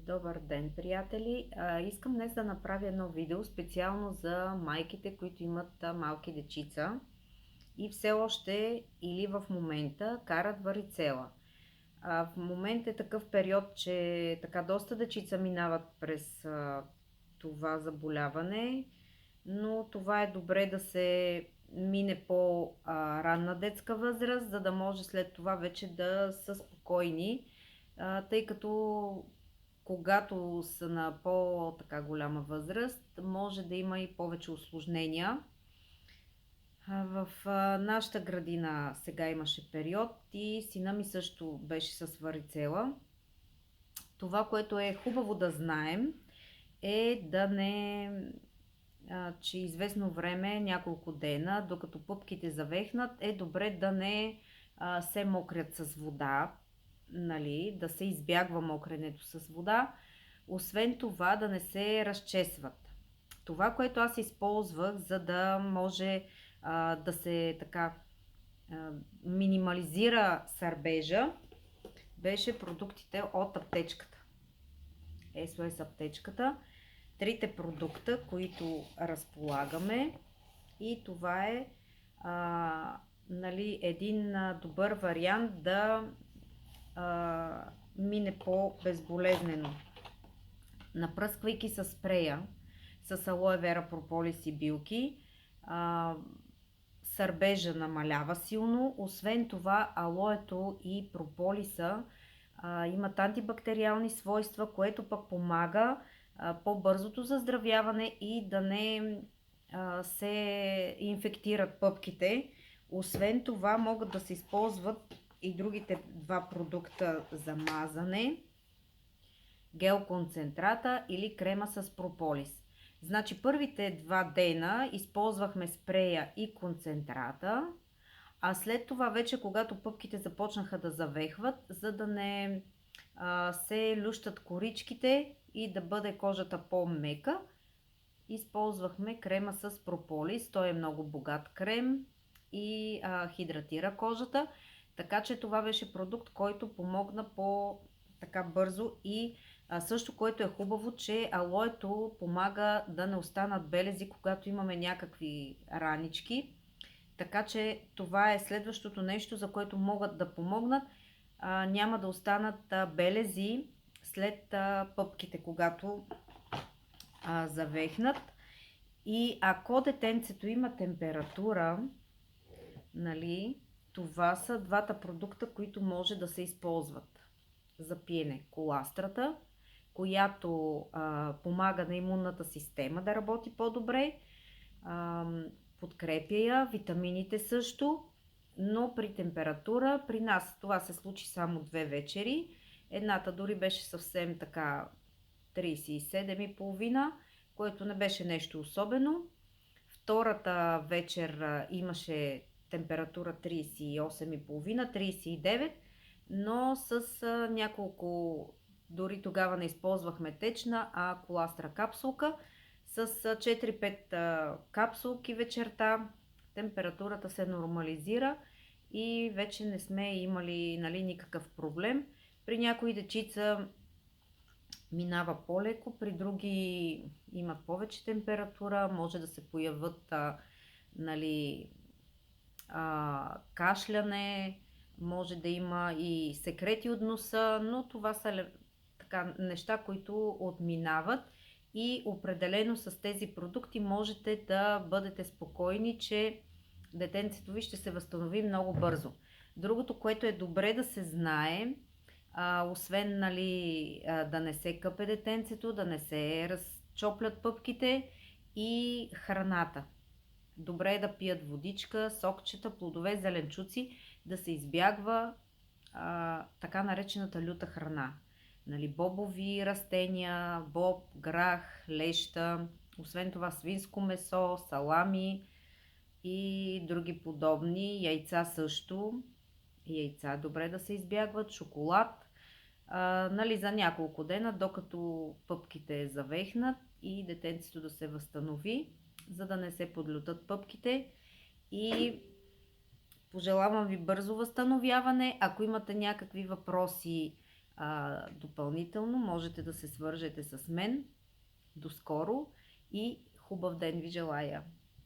Добър ден, приятели! Искам днес да направя едно видео специално за майките, които имат малки дечица и все още или в момента карат варицела. В момента е такъв период, че така доста дечица минават през това заболяване, но това е добре да се мине по ранна детска възраст, за да може след това вече да са спокойни, тъй като когато са на по-така голяма възраст, може да има и повече усложнения. В нашата градина сега имаше период и сина ми също беше с варицела. Това, което е хубаво да знаем, е да не че известно време, няколко дена, докато пъпките завехнат, е добре да не се мокрят с вода, нали, да се избягва мокренето с вода. Освен това да не се разчесват. Това, което аз използвах, за да може да се така минимализира сърбежа, беше продуктите от аптечката. SOS аптечката. Трите продукта, които разполагаме, и това е нали, един добър вариант да мине по-безболезнено. Напръсквайки с спрея с алоe вера, прополис и билки, сърбежа намалява силно. Освен това, алоето и прополиса имат антибактериални свойства, което пък помага по-бързото заздравяване и да не се инфектират пъпките. Освен това, могат да се използват и другите два продукта за мазане: гел концентрата или крема с прополис. Значи първите 2 дена използвахме спрея и концентрата, а след това вече, когато пъпките започнаха да завехват, за да не се лющат коричките и да бъде кожата по-мека, използвахме крема с прополис. Той е много богат крем и хидратира кожата, така че това беше продукт, който помогна по така бързо. И също, което е хубаво, че алоето помага да не останат белези, когато имаме някакви ранички. Така че това е следващото нещо, за което могат да помогнат. Няма да останат белези след пъпките, когато завехнат. И ако детенцето има температура, нали, това са двата продукта, които може да се използват за пиене: коластрата, която помага на имунната система да работи по-добре, подкрепя я, витамините също, но при температура, при нас това се случи само 2 вечери. Едната дори беше съвсем така 37,5, което не беше нещо особено. Втората вечер имаше температура 38,5, 39, но с няколко, дори тогава не използвахме течна, а коластра капсулка. С 4-5 капсулки вечерта температурата се нормализира и вече не сме имали, нали, никакъв проблем. При някои дечица минава по-леко, при други имат повече температура, може да се появят нали, кашляне, може да има и секрети от носа, но това са така неща, които отминават. И определено с тези продукти можете да бъдете спокойни, че детенцето ви ще се възстанови много бързо. Другото, което е добре да се знае, освен, нали, да не се къпе детенцето, да не се разчоплят пъпките, и храната. Добре е да пият водичка, сокчета, плодове, зеленчуци, да се избягва така наречената люта храна. Нали, бобови растения, боб, грах, леща, освен това свинско месо, салами и други подобни, яйца също. Яйца добре да се избягват, шоколад, нали, за няколко дена, докато пъпките завехнат и детенцето да се възстанови, за да не се подлютат пъпките. И пожелавам ви бързо възстановяване. Ако имате някакви въпроси, допълнително, можете да се свържете с мен. До скоро и хубав ден ви желая!